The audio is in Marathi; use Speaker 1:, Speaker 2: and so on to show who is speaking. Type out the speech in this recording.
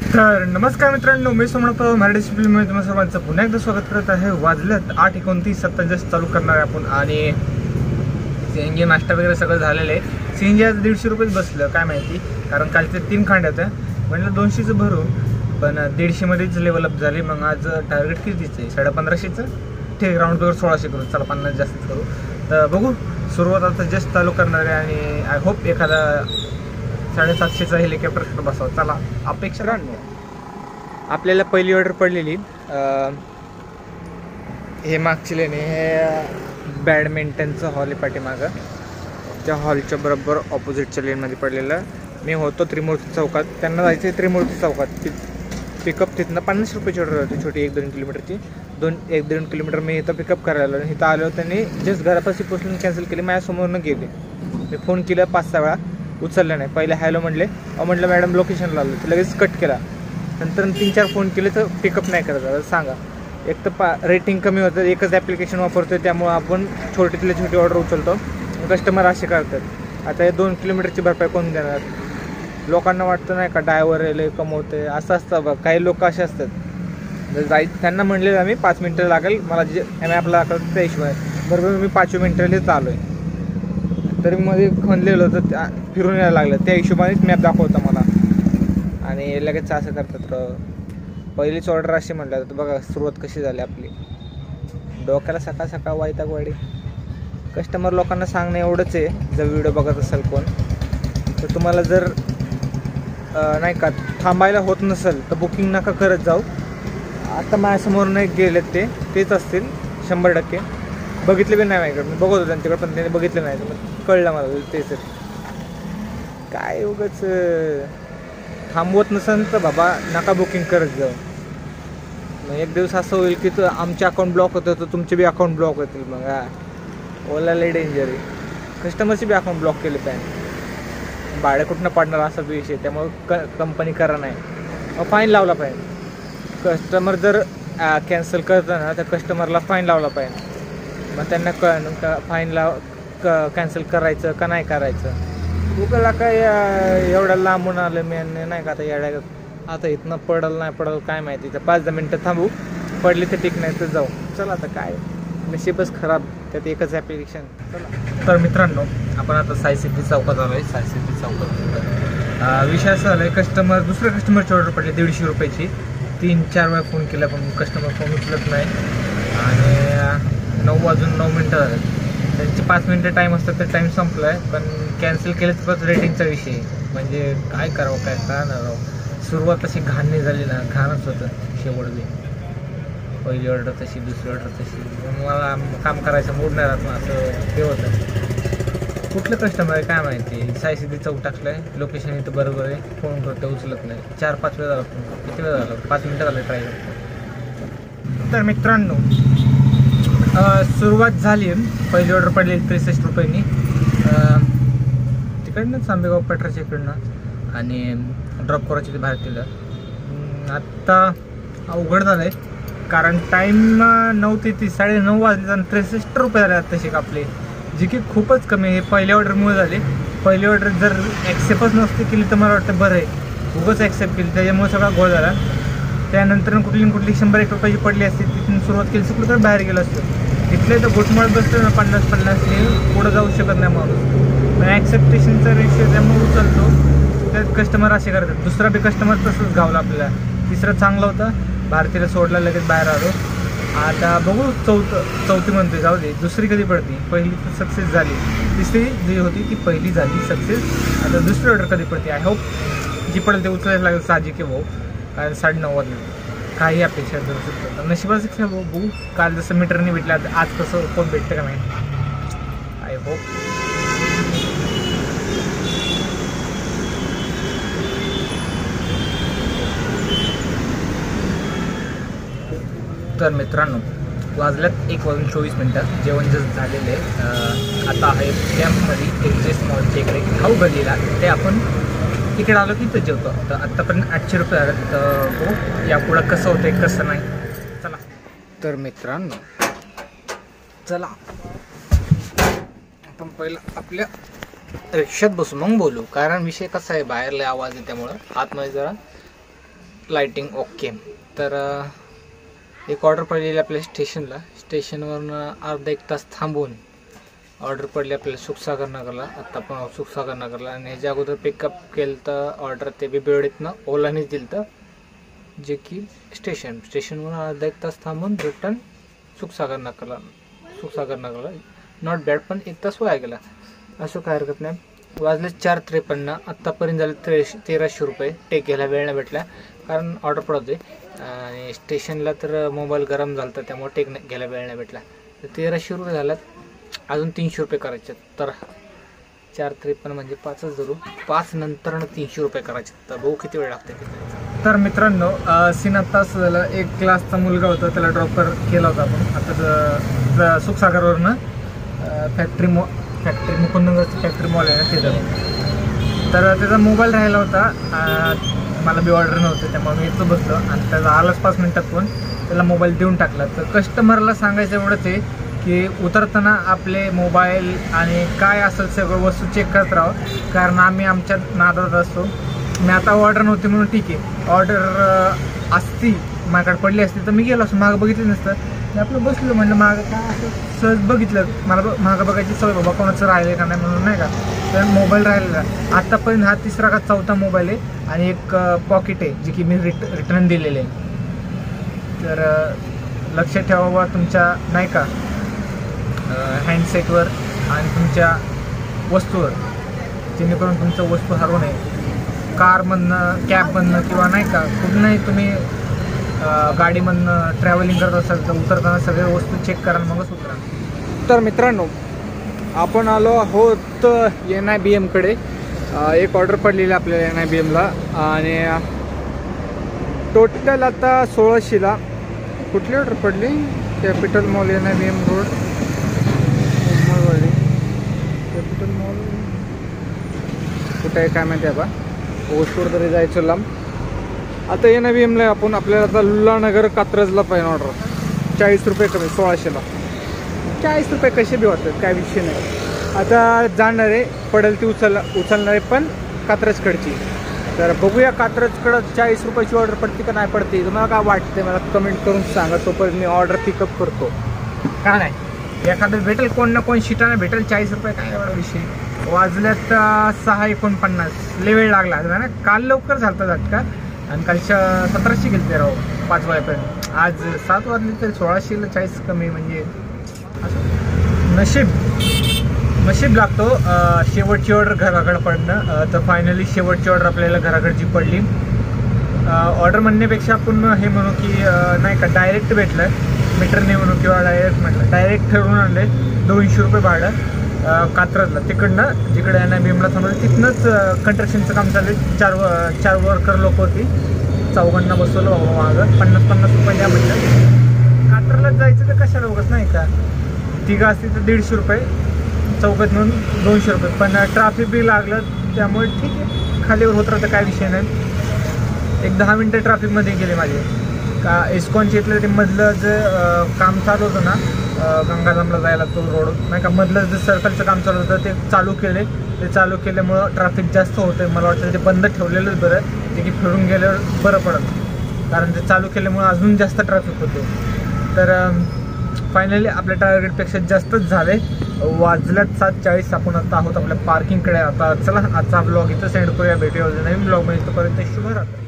Speaker 1: तर नमस्कार मित्रांनो, मी सोमनाथ मराठी फिल्ममध्ये तुम्हा सर्वांचं पुन्हा एकदा स्वागत करत आहे। वाजल्यात 8:29 जस्ट चालू करणार आहे आपण आणि सीएनजी नाश्ता वगैरे सगळं झालेलं आहे। सीएनजी आज 150 रुपयेच बसलं, काय माहिती, कारण कालचे 3 खांड होते, म्हटलं 200चं भरू, पण 150मध्येच लेवल अप झाली। मग आज टार्गेट कितीचं आहे? 1550चं, ठीक, राऊंड पेवर 1600 करू, चला 50 जास्त करू। तर बघू, सुरुवात आता जस्ट चालू करणार आहे आणि आय होप एखादा 750चा हेलिकॉप्टर बसावं, चला अपेक्षा राहणार। आपल्याला पहिली ऑर्डर पडलेली हे मागची लेणे, हे बॅडमिंटनचं हॉल आहे पाठीमागं, त्या हॉलच्या बरोबर ऑपोजिटच्या लेनमध्ये पडलेलं। मी होतो त्रिमूर्ती चौकात, त्यांना जायचं आहे त्रिमूर्ती चौकात, पिकअप तिथनं 50 रुपयाची ऑर्डर होती, छोटी 1-2 किलोमीटरची, 1-2 किलोमीटर मी इथं पिकअप करायला आलो। इथं आलो, त्यांनी जस्ट घरापाशी पोचून कॅन्सल केली, माझ्यासमोरनं गेले। मी फोन केला 5-6 वेळा, उचललं नाही। पहिले हॅलो म्हणले, म्हटलं मॅडम लोकेशनला आलो, तर लगेच कट केला। नंतर 3-4 फोन केले तर पिकअप नाही करत। सांगा, एक तर रेटिंग कमी होतं, एकच ॲप्लिकेशन वापरतो, त्यामुळं आपण छोटीतले छोटी ऑर्डर उचलतो, कस्टमर असे करतात। आता हे 2 किलोमीटरची भरपाई कोण देणार? लोकांना वाटतं नाही का ड्रायव्हर यायला कमवते, असं असतं बघ, काही लोक असे असतात। जर त्यांना म्हणले आम्ही 5 मिनटं लागेल, मला जे मॅपला लागतं त्या हिशोबाने, बरोबर मी 5 मिनटाला आलो आहे, तरी मध्ये खणलेलं होतं, त्या फिरून यायला लागलं, त्या हिशोबानेच मॅप दाखवतं मला, आणि लगेच असं करतात। पहिलीच ऑर्डर अशी म्हटलं तर बघा सुरुवात कशी झाली आपली, डोक्याला सकाळ सकाळ वैतागवाडी। कस्टमर लोकांना सांगणं एवढंच आहे, जर व्हिडिओ बघत असेल कोण, तर तुम्हाला जर नाही का थांबायला होत नसेल तर बुकिंग नका करत जाऊ। आता माझ्यासमोर नाही गेलेत, तेच असतील 100%, बघितले बी नाही माझ्याकडे, मी बघत होतो त्यांच्याकडे, पण त्याने बघितलं नाही, मग कळलं मला तेच काय। उगाच थांबवत नसेल तर बाबा नका बुकिंग करत जाऊ। मग एक दिवस असं होईल की तो आमचे अकाउंट ब्लॉक होतं, तर तुमचे बी अकाउंट ब्लॉक होतील। मग ओला लई डेंजर आहे, कस्टमरचे बी अकाउंट ब्लॉक केले पाहिजे, भाडे कुठनं पडणार असा बी विषय, त्यामुळे कंपनी करा नाही, मग फाईन लावला पाहिजे। कस्टमर जर कॅन्सल करतं ना, तर कस्टमरला फाईन लावला पाहिजे, मग त्यांना कळणं का फाईन कॅन्सल करायचं का नाही करायचं। गुगलला काय एवढ्या लांबून आलं मी, नाही का आता येड्या, आता इथनं पडल नाही पडल काय माहिती, तर 5-10 मिनटं थांबू, पडली तर ठीक, नाही तर जाऊ, चला आता काय नशीबच खराब, त्यात एकच ॲप्लिकेशन। चला तर मित्रांनो, आपण आता साई सिटी चौकात आलो आहे। साई सिटी चौकात विषय असा झाला आहे, दुसऱ्या कस्टमरची ऑर्डर पडली 150 रुपयाची, 3-4 वेळा फोन केला पण कस्टमर फोन उचलत नाही, आणि 9 वाजून 9 मिनटं झालं, त्यांचे 5 मिनटं टाईम असतात, तर टाईम संपला आहे, पण कॅन्सल केलं तर रेटिंगचा विषय, म्हणजे काय करावं काय कळणार राव। सुरुवात अशी घाण झाली ना, घाणच होतं शेवट बी, पहिली ऑर्डर तशी, दुसरी ऑर्डर तशी, मला काम करायचं मूड नाही राहत ना, असं हे होतं। कुठलं कस्टमर आहे काय माहिती, साई सिटी चौक टाकलं आहे, लोकेशन इथं बरोबर आहे, फोन करतो उचलत नाही, 4-5 वेळा झाला फोन, किती वेळा झाला, 5 मिनटं झालं ट्राय करतो। तर मित्रांनो, सुरुवात झाली, पहिली ऑर्डर पडली 63 रुपयांनी, तिकडनं आंबेगाव पठारच्या इकडनं, आणि ड्रॉप करायची ते बाहेर केलं। आत्ता अवघड झालं आहे, कारण टाईम 9 ते 9:30 वाजले, आणि 63 रुपये झाले आत्ताशी आपले, जे की खूपच कमी आहे। पहिल्या ऑर्डरमुळे झाले, पहिली ऑर्डर जर ॲक्सेप्टच नसते केली तर मला वाटतं बरं आहे, उगाच ॲक्सेप्ट केली त्याच्यामुळे सगळा गोळ झाला। त्यानंतर कुठली 100-1 रुपयाची पडली असते, तिथून सुरुवात केली असती, कुठं तर बाहेर गेलं असतं, तिथले तर घोटमाळ बसतं ना 50-50 पुढं जाऊ शकत नाही माणूस, पण ॲक्सेप्टेशनचा रेशिओ त्यामुळे उचलतो, त्यात कस्टमर असे करतात। दुसरा बी कस्टमर तसंच गावला आपल्याला, तिसरा चांगला होता, भारतीला सोडला, लगेच बाहेर आलो। आता बघू चौथी म्हणते, जाऊ दे, दुसरी कधी पडते, पहिली तर सक्सेस झाली, तिसरी जी होती ती पहिली झाली सक्सेस, आता दुसरी ऑर्डर कधी पडते, आय होप जी पडेल ते उचलायला लागेल साहजिक आहे भाऊ, कारण 9:30 वाजले, काही अपेक्षा करू शकतो, तर नशिबाचं खेळ भाऊ, बघू काल जसं मीटरने भेटलं, आज कसं कोण भेटतं का नाही, आय होप। तर मित्रांनो, वाजल्यात 1:24, जेवण जस्ट झालेलं आहे। आता आहे कॅम्पमध्ये एक्झेस मॉलच्या इकडे खाऊ गल्लीला, ते आपण इकडे आलो की इथं जेवतो। तर आत्तापर्यंत 800 रुपये आले, तर हो यापुढं कसं होतं कसं नाही, चला। तर मित्रांनो चला, आपण पहिलं आपल्या रिक्षात बसू मग बोलू, कारण विषय कसा आहे, बाहेरला आवाज आहे त्यामुळं आतमध्ये जरा लाइटिंग ओके. तर एक ऑर्डर पडलेली आपल्या स्टेशनवरून अर्धा एक तास थांबून ऑर्डर पडली आपल्याला सुखसागर नगरला. आत्ता पण सुखसागर नगरला आणि ह्याच्या अगोदर पिकअप केलं तर ऑर्डर ते बिबेवडीतनं ओलानेच दिलं तर जे की स्टेशनवरून अर्धा एक तास थांबून रिटर्न सुखसागर नगरला नॉट बॅड. पण एक तास वाया गेला असं काय हरकत नाही. वाजले 4:53. आत्तापर्यंत झाले 1300 रुपये. टेक घ्यायला वेळ नाही भेटला कारण ऑर्डर पडत होते आणि स्टेशनला तर मोबाईल गरम झाला तर त्यामुळे टेक घ्यायला वेळ नाही भेटला. तर 1300 रुपये झाल्यात. अजून 300 रुपये करायचे. तर 4:53 म्हणजे 5च धरू. 5 नंतर 300 रुपये करायचे. तर भाऊ किती वेळ लागते. तर मित्रांनो सीन आत्ता असं झालं. एक क्लासचा मुलगा होता त्याला ड्रॉप केला होता आपण आता सुखसागरवरनं फॅक्टरी मुकुंदनगरचं फॅक्टरी मॉल आहे ना तिथं. तर त्याचा मोबाईल राहिला होता. मला बी ऑर्डर नव्हतं त्यामुळे मी इथं बसलो आणि त्याचा आलाच 5 मिनिटात पण त्याला मोबाईल देऊन टाकला. तर कस्टमरला सांगायचं एवढंच आहे की उतरताना आपले मोबाईल आणि काय असेल सगळं वस्तू चेक करत राहावं कारण आम्ही आमच्या नादात असतो. मी आता ऑर्डर नव्हती म्हणून ठीक आहे. ऑर्डर असती माझ्याकडे पडली असती तर मी गेलो असतो. मागं बघितलं नसतं. मी आपलं बसलो म्हणलं मागं काय असं सहज बघितलं. मला मागं बघायची सवय बाबा कोणाचं राहिलं का नाही म्हणून नाही का. तर मोबाईल राहिलेला आत्तापर्यंत हा 3रा का 4था मोबाईल आहे आणि एक पॉकेट आहे जे की मी रिटर्न दिलेले आहे. तर लक्ष ठेवा तुमच्या नाही का हँडसेटवर आणि तुमच्या वस्तूवर जेणेकरून तुमचं वस्तू हरवू नये. कारमधनं कॅबमधनं किंवा नाही का कुठनंही तुम्ही गाडीमधनं ट्रॅव्हलिंग करत असाल तर उतरताना सगळ्या वस्तू चेक करा मगच उतरा. तर मित्रांनो आपण आलो आहोत NIBMकडे. एक ऑर्डर पडलेली आपल्याला NIBMला आणि टोटल आता 1600ला. कुठली ऑर्डर पडली. Capital mall NIBM road capital mall कुठे आहे काय माहिती आहे बा. ओशवर तरी जायचं लांब. आता NIBMला आपण आपल्याला आता लुलानगर कात्रजला पाहिजे ऑर्डर. 40 रुपये कमी 1600ला. 40 रुपये कसे बी होतात काय विषय नाही. आता जाणार आहे पडेल ती उचलणार आहे पण कात्रजकडची. तर बघूया कात्रजकडं 40 रुपयाची ऑर्डर पडते का नाही पडते. तुम्हाला काय वाटते मला कमेंट करून सांगा. तोपर्यंत मी ऑर्डर पिकअप करतो का नाही. एखादं भेटेल कोण ना कोण शिटाने भेटेल 40 रुपये काय एवढा विषय. वाजल्यात 6:49. लय वेळ लागला ना. काल लवकर झालं होता झटका आणि कालच्या 1700 गेलते राव 5 वाजेपर्यंत. आज 7 वाजले तर 1600ला 40 कमी म्हणजे असं नशीब लागतो. शेवटची ऑर्डर घराकडे पडणं. तर फायनली शेवटची ऑर्डर आपल्याला घराकडची पडली. ऑर्डर म्हणण्यापेक्षा आपण हे म्हणू की नाही का डायरेक्ट भेटलं मीटरने म्हणू किंवा डायरेक्ट म्हटलं. डायरेक्ट ठरवून आणले 200 रुपये भाडं कात्रजला. तिकडनं जिकडे NIBMला थांबलं तिथनंच कंस्ट्रक्शनचं काम चालू आहे. 4 वर्कर लोक होती. 4घांना बसवलं बाबा मागं 50-50 रुपये द्या म्हटलं. कात्रजलाच जायचं तर कशाला उगाच नाही का. 3 असतील तर 150 रुपये. 4घात म्हणून 200 रुपये. पण ट्रॅफिक बी लागलं त्यामुळे ठीक आहे खालीवर होत राहतं काय विषय नाही. एक 10 मिनटं ट्रॅफिकमध्ये गेले माझे. का इस्कॉनच्या इथलं ते मधलं जे काम चालू होतं ना गंगाधामला जायला तो रोड नाही का मधलं जे सर्कलचं काम चालू होतं ते चालू केले. ते चालू केल्यामुळं ट्रॅफिक जास्त होतं. मला वाटतं ते बंद ठेवलेलंच बरं. ते की फिरून गेल्यावर बरं पडत कारण ते चालू केल्यामुळं अजून जास्त ट्रॅफिक होते. तर फायनली आपल्या टार्गेटपेक्षा जास्तच झाले. वाजल्यात 7:40. आपण आता आहोत आपल्या पार्किंगकडे. आता चला आजचा ब्लॉग इथं सेंड करूया. भेटूया नवीन ब्लॉगमध्ये. तोपर्यंत शुभरात्री.